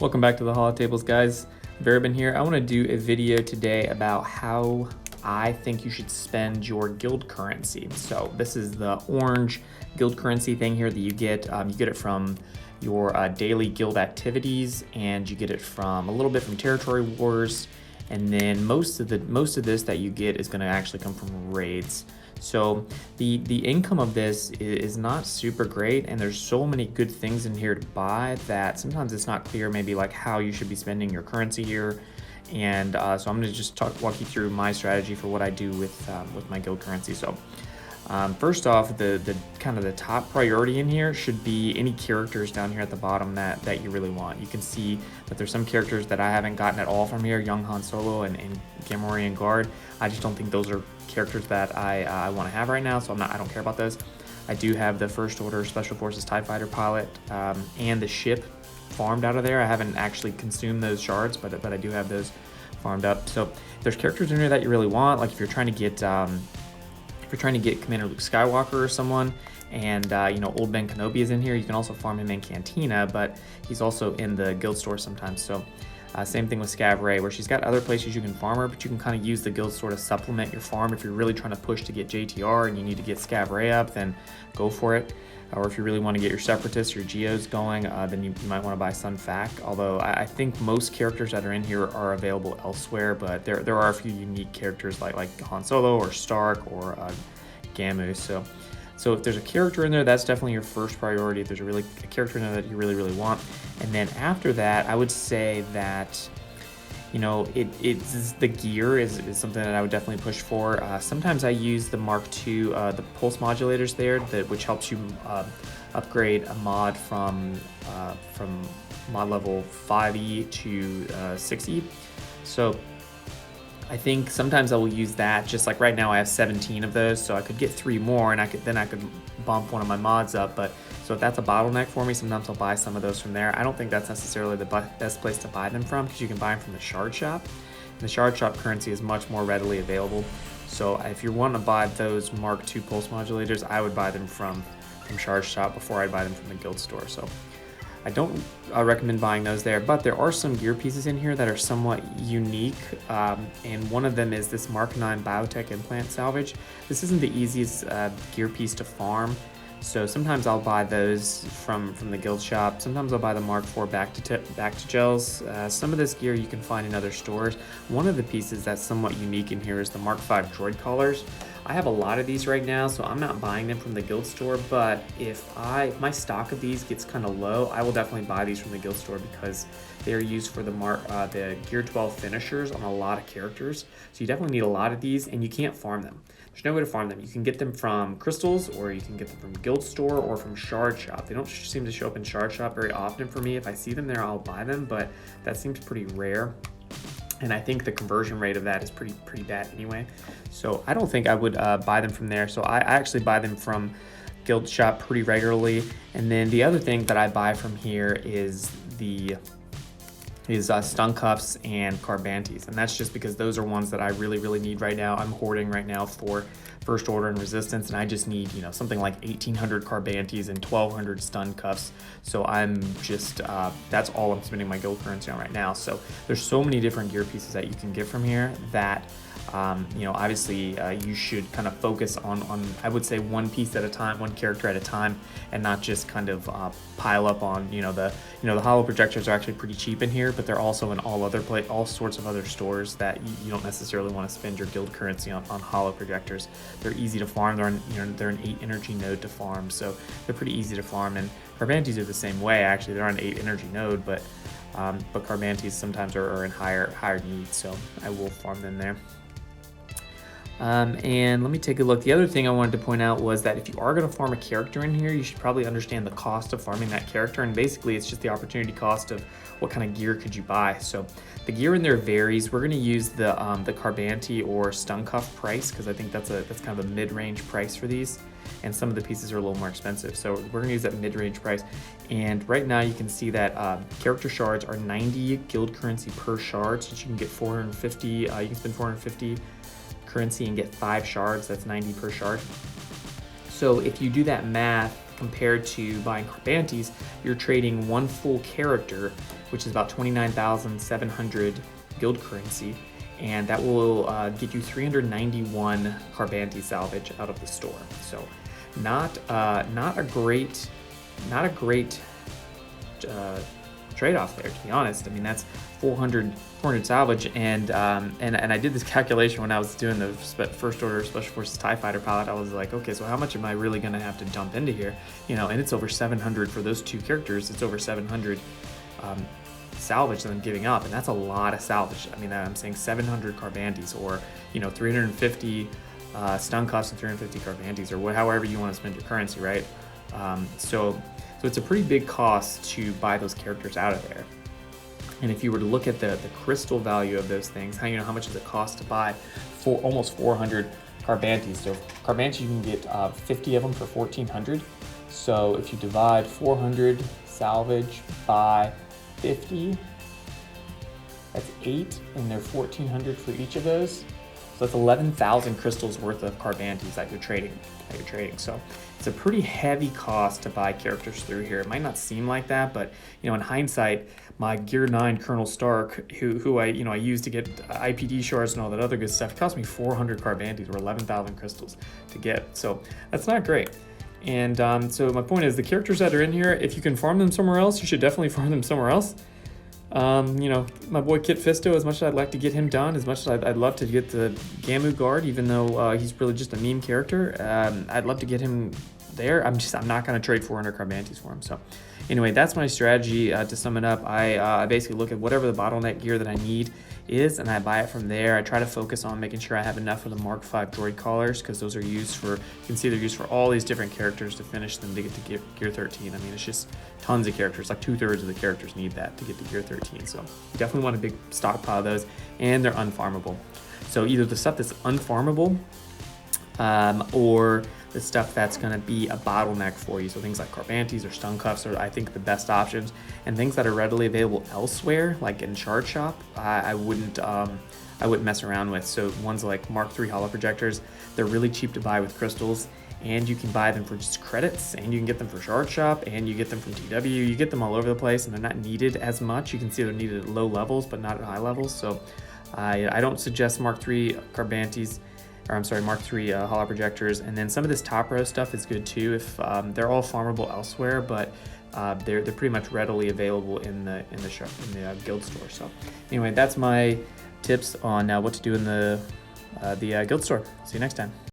Welcome back to the Holotables, guys. Verben here. I want to do a video today about how I think you should spend your guild currency. So this is the orange guild currency thing here that you get. You get it from your daily guild activities, and you get it from a little bit from territory wars, and then most of this that you get is going to actually come from raids. So the income of this is not super great, and there's so many good things in here to buy that sometimes it's not clear maybe like how you should be spending your currency here. And so I'm going to just walk you through my strategy for what I do with my guild currency. So first off, the kind of the top priority in here should be any characters down here at the bottom that you really want. You can see that there's some characters that I haven't gotten at all from here, young Han Solo and Gamorrean Guard. I just don't think those are characters that I want to have right now, so I don't care about those. I do have the First Order Special Forces TIE Fighter pilot and the ship farmed out of there. I haven't actually consumed those shards, but I do have those farmed up. So there's characters in here that you really want, like if you're trying to get Commander Luke Skywalker or someone, and Old Ben Kenobi is in here. You can also farm him in Cantina, but he's also in the guild store sometimes. So same thing with Scav Ray, where she's got other places you can farm her, but you can kind of use the guild store to supplement your farm. If you're really trying to push to get JTR and you need to get Scav Ray up, then go for it. Or if you really want to get your Separatists, your Geos going, then you might want to buy Sun Fac. Although I think most characters that are in here are available elsewhere, but there are a few unique characters like Han Solo or Stark or Gamu. So if there's a character in there, that's definitely your first priority. If there's a character in there that you really want. And then after that, I would say that it's the gear is something that I would definitely push for. Sometimes I use the Mark II, the pulse modulators there, which helps you upgrade a mod from mod level 5e to 6e. So I think sometimes I will use that. Just like right now I have 17 of those, so I could get 3 more, and I could bump one of my mods up. But so if that's a bottleneck for me, sometimes I'll buy some of those from there. I don't think that's necessarily the best place to buy them from, because you can buy them from the shard shop. And the shard shop currency is much more readily available. So if you want to buy those Mark II pulse modulators, I would buy them from shard shop before I'd buy them from the guild store. So I don't recommend buying those there, but there are some gear pieces in here that are somewhat unique, and one of them is this Mark IX Biotech Implant Salvage. This isn't the easiest gear piece to farm, so sometimes I'll buy those from the guild shop. Sometimes I'll buy the Mark IV back to gels. Some of this gear you can find in other stores. One of the pieces that's somewhat unique in here is the Mark V Droid Collars. I have a lot of these right now, so I'm not buying them from the guild store, but if my stock of these gets kind of low, I will definitely buy these from the guild store, because they are used for the Gear 12 finishers on a lot of characters. So you definitely need a lot of these, and you can't farm them. There's no way to farm them. You can get them from crystals, or you can get them from guild store or from shard shop. They don't seem to show up in shard shop very often for me. If I see them there, I'll buy them, but that seems pretty rare. And I think the conversion rate of that is pretty bad anyway. So I don't think I would buy them from there. So I actually buy them from guild shop pretty regularly. And then the other thing that I buy from here is stun cuffs and carbantes, and that's just because those are ones that I really need right now. I'm hoarding right now for First Order and Resistance, and I just need something like 1,800 carbantes and 1,200 stun cuffs. So I'm just that's all I'm spending my guild currency on right now. So there's so many different gear pieces that you can get from here that obviously you should kind of focus on I would say one piece at a time, one character at a time, and not just kind of pile up on the holo projectors are actually pretty cheap in here, but they're also in all sorts of other stores that you don't necessarily want to spend your guild currency on holo projectors. They're easy to farm. They're an 8 energy node to farm, so they're pretty easy to farm. And carbantes are the same way. Actually, they're on an 8 energy node, but carbantes sometimes are in higher needs, so I will farm them there. And let me take a look. The other thing I wanted to point out was that if you are going to farm a character in here, you should probably understand the cost of farming that character. And basically, it's just the opportunity cost of what kind of gear could you buy. So the gear in there varies. We're going to use the Carbante or Stun Cuff price, because I think that's kind of a mid-range price for these. And some of the pieces are a little more expensive. So we're going to use that mid-range price. And right now you can see that character shards are 90 guild currency per shard. So you can get 450. You can spend 450 currency and get 5 shards. That's 90 per shard. So if you do that math compared to buying Carbantes, you're trading one full character which is about 29,700 guild currency, and that will get you 391 Carbanti salvage out of the store. So not a great trade-off there, to be honest. I mean, that's 400 salvage, and I did this calculation when I was doing the first order Special Forces TIE Fighter pilot. I was like, okay, so how much am I really going to have to dump into here? You know, and it's over 700 for those two characters. It's over 700 salvage that I'm giving up, and that's a lot of salvage. I mean, I'm saying 700 Carbantis, or 350 stun cuffs and 350 Carbantis, or however you want to spend your currency, right? So it's a pretty big cost to buy those characters out of there. And if you were to look at the crystal value of those things, how much does it cost to buy for almost 400 Carbantis? So Carbantis, you can get 50 of them for 1,400. So if you divide 400 salvage by 50, that's 8, and they're 1,400 for each of those. So that's 11,000 crystals worth of Carbantis that you're trading. So it's a pretty heavy cost to buy characters through here. It might not seem like that, but in hindsight, my Gear 9 Colonel Stark, who I used to get IPD shards and all that other good stuff, it cost me 400 Carbantis, or 11,000 crystals to get. So that's not great. And so my point is, the characters that are in here, if you can farm them somewhere else, you should definitely farm them somewhere else. My boy Kit Fisto, as much as I'd like to get him done, as much as I'd love to get the Gamu Guard, even though he's really just a meme character, I'd love to get him there. I'm not going to trade 400 Carbantis for him. So anyway, that's my strategy. To sum it up, I basically look at whatever the bottleneck gear that I need is, and I buy it from there. I try to focus on making sure I have enough of the Mark V droid collars, because those are used for, you can see they're used for all these different characters to finish them to get to Gear 13. I mean, it's just tons of characters. Like 2/3 of the characters need that to get to Gear 13. So you definitely want a big stockpile of those, and they're unfarmable. So either the stuff that's unfarmable, or the stuff that's going to be a bottleneck for you. So things like Carbantis or stun cuffs are, I think, the best options, and things that are readily available elsewhere, like in Shard Shop, I wouldn't mess around with. So ones like Mark III holo projectors, they're really cheap to buy with crystals, and you can buy them for just credits, and you can get them for Shard Shop, and you get them from TW. You get them all over the place, and they're not needed as much. You can see they're needed at low levels, but not at high levels. So I don't suggest Mark III Carbantis, or I'm sorry, Mark III holo projectors. And then some of this top row stuff is good too, if they're all farmable elsewhere, but they're pretty much readily available in the shop, in the guild store. So anyway, that's my tips on what to do in the guild store. See you next time.